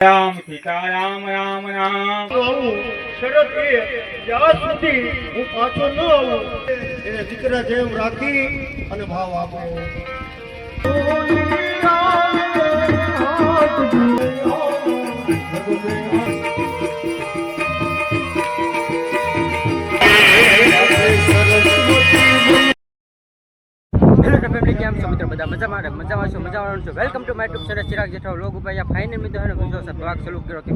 રામ સીતારામ રામ રામ શરત એ જ્યાં સુધી હું પાછો ન આવું એને દીકરા જેમ રાખી અને ભાવ આપો. કેમ છો મિત્રો? બધા મજામાં છો. Welcome to my tube channel Chirag Jetha vlog ઉપર. ફાઇનલ મિત્રો અને બીજો ભાગ ચાલુ કર્યો કે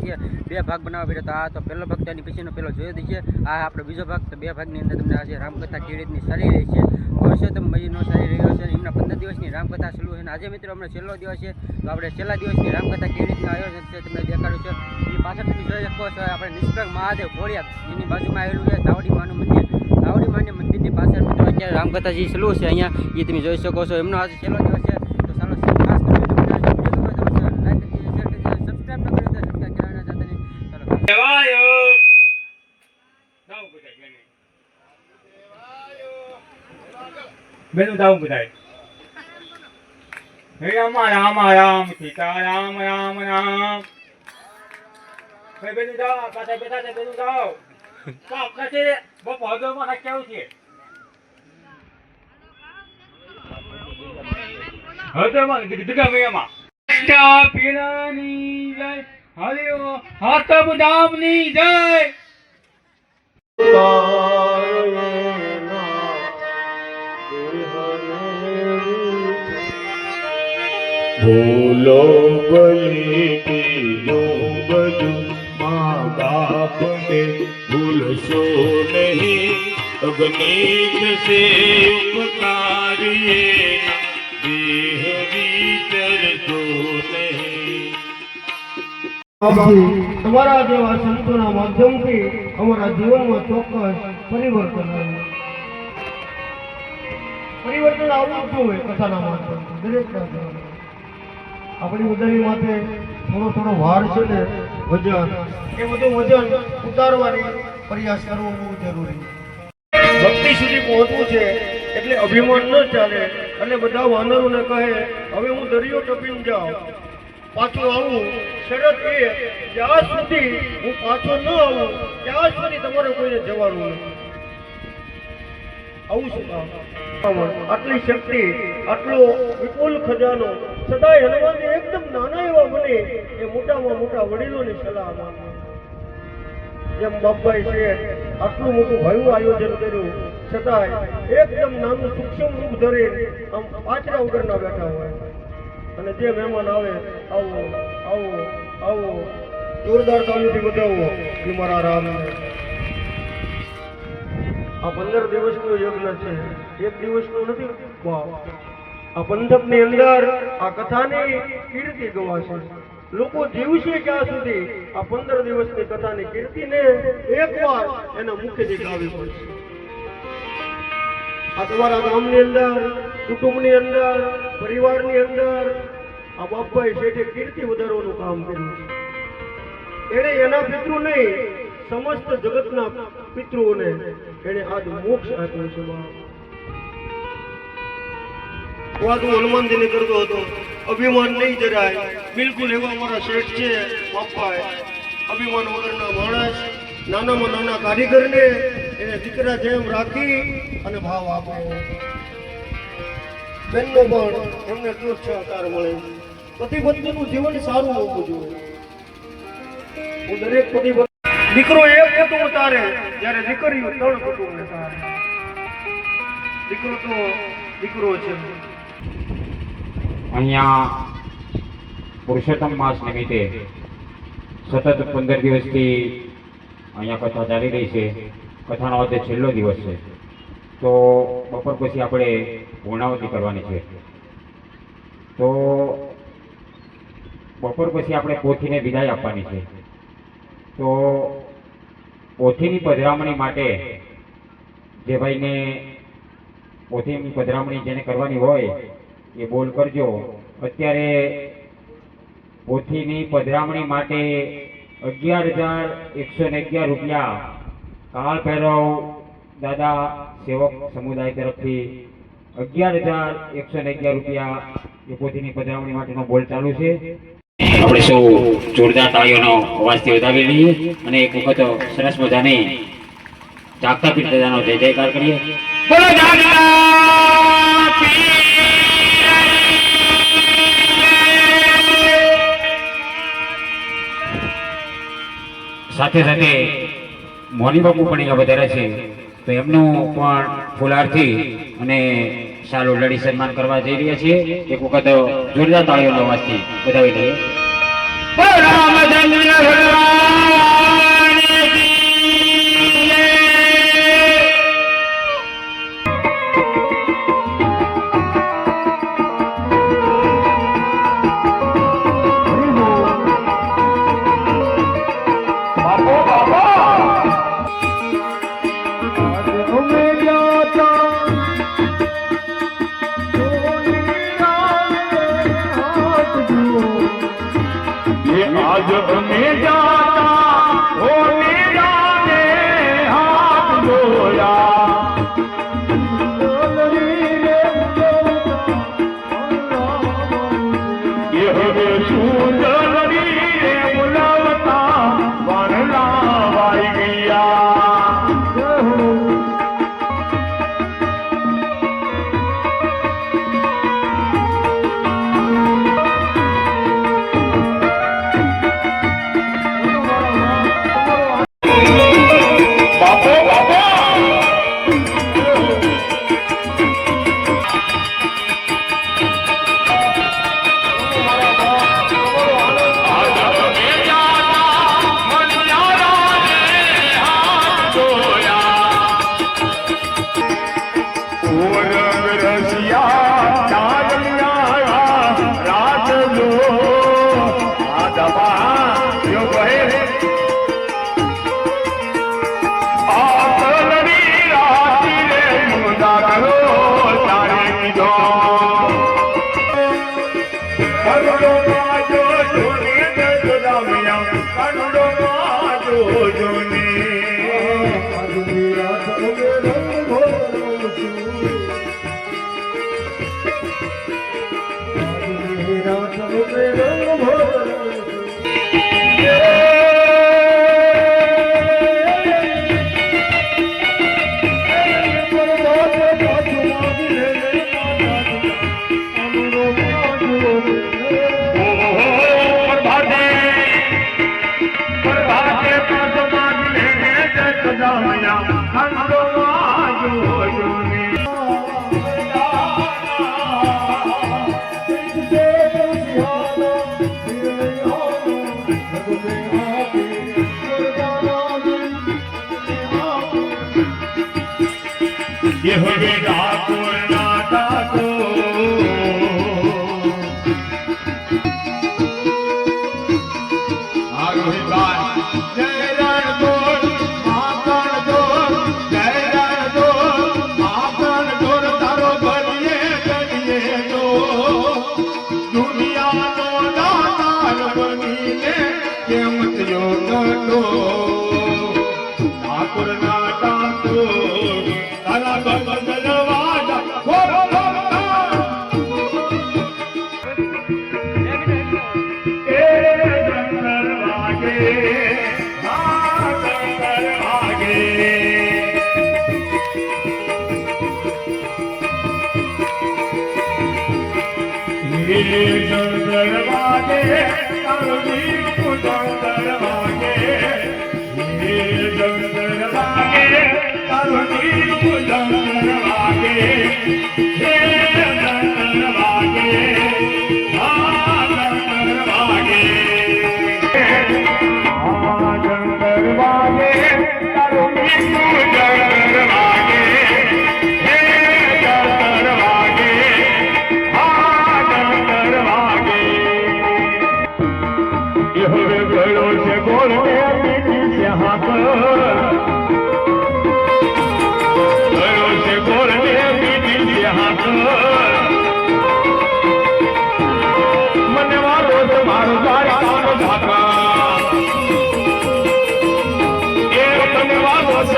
બે ભાગ બનાવવા પડ્યો. તો આ તો પહેલો ભાગ તેની પછીનો પહેલો જોઈ દઈએ. આ આપણો બીજો ભાગ. તો બે ભાગની અંદર તમને આજે રામકથા કેવી રીતની ચાલી રહી છે, પુરુષોત્તમ મહિનો ચાલી રહ્યો છે. એમના 15 દિવસની રામકથા ચાલુ છે. આજે મિત્રો અમને છેલ્લો દિવસ છે, તો આપણે છેલ્લા દિવસની રામકથા કેવી રીતનું આયોજન છે તમને દેખાડ્યું છે. એની પાછળ તમે જોઈ શકો છો આપણે નિષ્પ્રગ મહાદેવ ખોડિયાર, એની બાજુમાં આવેલું છે દાવડી માનું મંદિર. દાવડી માના મંદિરની પાછળ મિત્રો અત્યારે રામકથા જે ચાલુ છે અહીંયા, એ તમે જોઈ શકો છો. એમનો આજે છેલ્લો દિવસ છે. તો ચાલો ખાસ કરીને બેનું દાવ બધાય રામ રામ રામ સીતારામ રામ રામ. બેનું દાવ કાતા બેટા બેનું દાવ કાપ નથી બપો હદમાં ના કેવું છે હદમાં દીગા મેમાં સ્ટા પીરાની જય હરિઓ હાતમ ધામની જય. ભૂલો ભલી બીજું બધું મા બાપને ભૂલશો નહીં. અગણિત સે ઉપકારીએ દેહ વિચરશો નહીં. તમારા જેવા સંતોના માધ્યમથી અમારા જીવનમાં ચોક્કસ પરિવર્તન આવવું જોઈએ. કથાના માધ્યમથી દરેક આપણી બધાની માથે થોડો વાર છે ને વજન, એ બધું વજન ઉતારવાની પ્રયાસ કરવો બહુ જરૂરી. ભક્તિ સુધી પહોંચવું છે એટલે અભિમાન ન ચાલે. અને બધા વાનરોને કહે હવે હું દરિયો ટપીને જાઉં, પાછું આવું. શરત એ જ્યાં સુધી હું પાછો ન આવું ત્યાં સુધી તમારે કોઈને જવાનું નથી. આવું શું કામ? આટલી શક્તિ, આટલો વિપુલ ખજાનો સદાય હનુમાનજી એકદમ નાના એવા બને એ મોટામાં મોટા વડીલોની સલાહ માને. જેમ બાપભાઈ છે આટલું મોટું ભવ્ય આયોજન કર્યું છતાંય એકદમ નાનું સૂક્ષ્મ રૂપ ધરે આમ પાછરા વગરના બેઠા હોય. અને જે મહેમાન આવે આવો આવો આવો જોરદાર તાળીઓથી વધાવો કે મારા રામને. આ 15 દિવસનો યજ્ઞ છે, એક દિવસનો નથી. આ પંથકની અંદર આ કથાની કીર્તિ ગવાશે. લોકો જીવશે ક્યાં સુધી આ 15 દિવસની કથાની કીર્તિને એકવાર એના મુખેથી ગાવી પડશે. આ તમારા ગામની અંદર, કુટુંબની અંદર, પરિવારની અંદર આ બાપભાઈ શેઠે કીર્તિ વધારવાનું કામ કર્યું છે. એને એના પિતૃ નહીં, સમસ્ત જગતના પિતૃઓને એને આજ મોક્ષ આપ્યો છે. વાત હું હનુમાનજીને કરતો હતો, અભિમાન નહીં જરાય બિલકુલ. એવા અમારા શેઠ છે બાપા, અભિમાન વગરના માણસ, નાનામાં નાના કારીગરને એને દીકરા જેમ રાખી અને ભાવ આપે. બેનનો પણ એમને દુઃખ સહકાર મળે. પતિ પત્નીનું જીવન સારું હોવું જોઈએ. હું દરેક પતિ દીકરો એક કુટુંબ તારે, જ્યારે દીકરીઓ 3 કુટુંબને તારે. દીકરો તો દીકરો છે. અહીંયા પુરુષોત્તમ માસ નિમિત્તે સતત 15 દિવસથી અહીંયા કથા ચાલી રહી છે. કથાનો આજે છેલ્લો દિવસ છે, તો બપોર પછી આપણે પૂર્ણાવતી કરવાની છે. તો બપોર પછી આપણે પોથીને વિદાય આપવાની છે. તો પોથીની પધરામણી માટે જે ભાઈને પોથીની પધરામણી જેને કરવાની હોય એ બોલ કરજો. અત્યારે પોથીની પધરામણી માટે 11,111 રૂપિયા કાળ ભૈરવ દાદા સેવક સમુદાય તરફથી 11,111 રૂપિયા એ પોથીની પધરામણી માટેનો બોલ ચાલુ છે. આપણે સૌ જોરદાર તાળીઓનો અવાજથી વધાવી લઈએ અને એક વખત સરસ મજાની જાગતા પીર દાદાનો જય જયકાર કરીએ. બોલો જાગતા સાથે સાથે મોની બાપુ પણ અહીંયા વધારે છે, તો એમનું પણ ફુલારથી અને સાલો લડી સન્માન કરવા જઈ રહ્યા છીએ. એક વખત જોરદાર તાળીઓનો અવાજથી વધાવી લઈએ. आज हमें जाता हो मेरा ने हाथ धोया ये हमें सुंदरी रे बुलावता वरना वाई गया ये हो गए ठाकुर नाटा को आगे बात जय रण दो माकन दो जय रण दो माकन दो तारो बनिए दो दुनिया नो दातार बनीने केमत योग दो ठाकुर नाटा को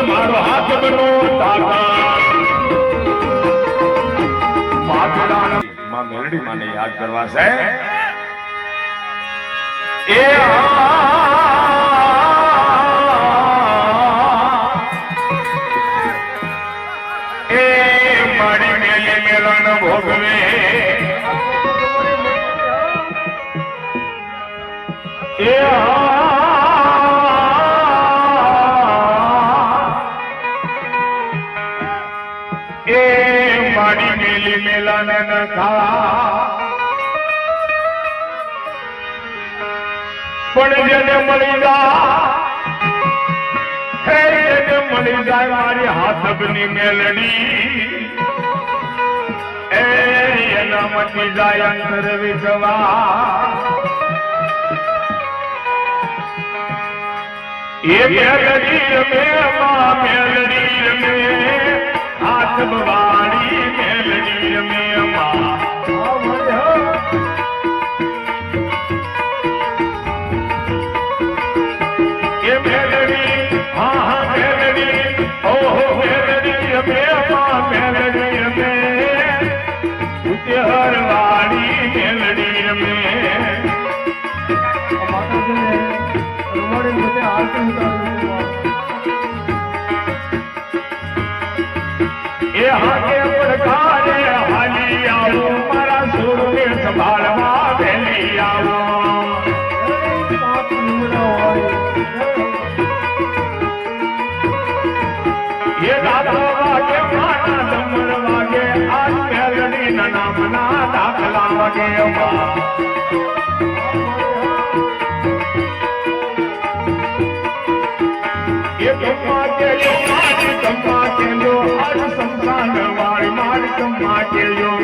मारो हाथ बनो माँ मेलडी माने याद करवा से એ મારી મેલી મેલન ભોગવે એ મારી મેલી મેલન નખા પણ જેને મળી જાય હે જેને મળી જાય મારી હાથબની મેલડી એ એના મટી જાય અંતર વિશ્વા એ મેલડી રમે માં મેલડી રમે હાથ બવાડી મેલડી રમે માં એ મેલડી હા મેલડી ઓહો મેલડી રમે માં મેલડી રમે ઉત્તરવાડી મેલડી રમે એ હાથે પડકારે હાલી આવો મારા સુરને સંભાળવા વહેલી આવો એ દાદા વાગે માના ડમર વાગે આજ મેલડી ના નામના દાખલા વાગે ગમ્મા કે યો આજ સંસાન વાળી મારી ગમ્મા કે યો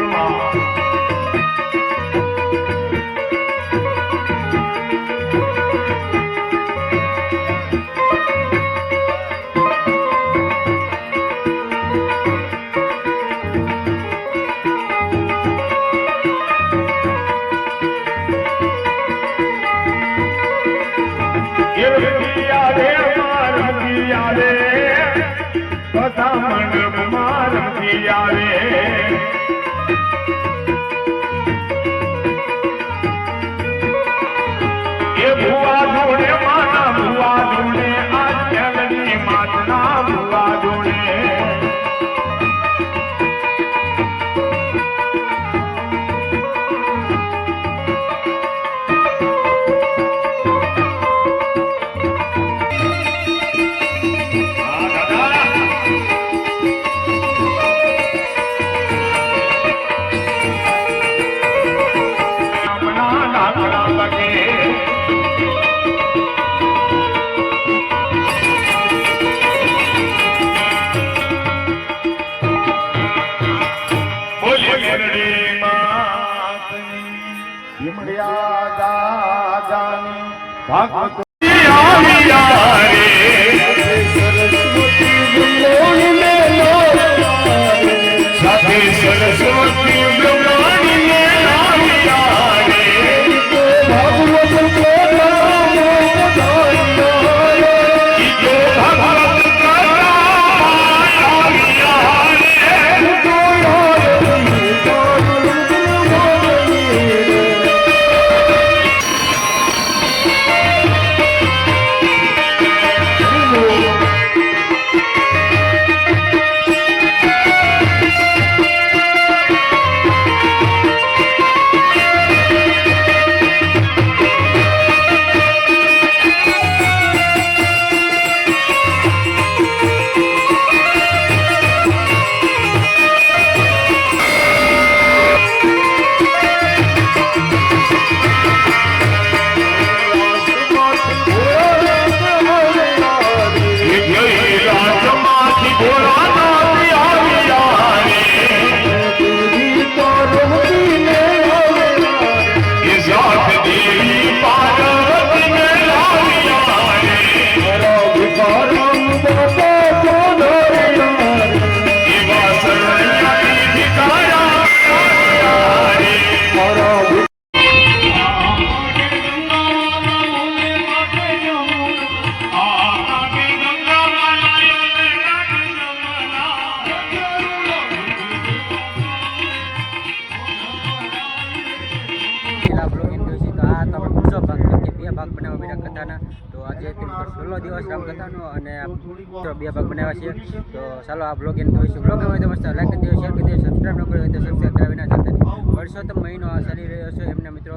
તો આજે મિત્રો 16 દિવસ રામકથાનો અને મિત્રો 2 ભાગ બનાવ્યા છે. તો ચાલો આ બ્લોગ એન્ડ કરીશું. બ્લોગ હોય તો મસ્ત લાઈક કરી દેજો, શેર કરી દેજો, સબસ્ક્રાઈબ ન કર્યો હોય તો સબસ્ક્રાઈબ કરાવી ના જતા. વર્ષોત્તમ મહિનો આ ચાલી રહ્યો છે એમના મિત્રો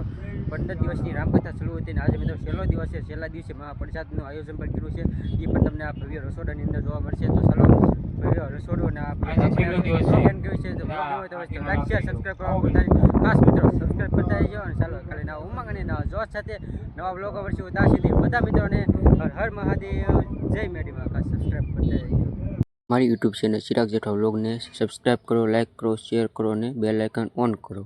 15 દિવસની રામકથા શરૂ હતી અને આજે મિત્રો છેલ્લો દિવસ છે. છેલ્લા દિવસે મહાપ્રસાદનું આયોજન પણ કર્યું છે. એ પણ તમને આ ભવ્ય રસોડાની અંદર જોવા મળશે. તો ચાલો ભવ્ય રસોડું અને આ છેલ્લો દિવસ છે. એન્ડ કર્યું છે. તો બ્લોગ હોય તો લાઈક શેર સબસ્ક્રાઈબ કરવાનું ભૂલતા નહીં. ખાસ મિત્રો સબસ્ક્રાઈબ કરતા રહેજો અને ચાલો ખાલી નવા ઉમંગ અને નવા જોશ સાથે નવા બ્લોગો વર્ષો ત્યાં સુધી બધા મિત્રોને હર હર મહાદેવ, જય મેડીમાં ખાસ સબસ્ક્રાઈબ કરતા રહેજો. મારી યુટ્યુબ ચેનલ ચિરાગ જેઠવા વ્લોગને સબસ્ક્રાઈબ કરો, લાઈક કરો, શેર કરો અને બેલ આઇકન ઓન કરો.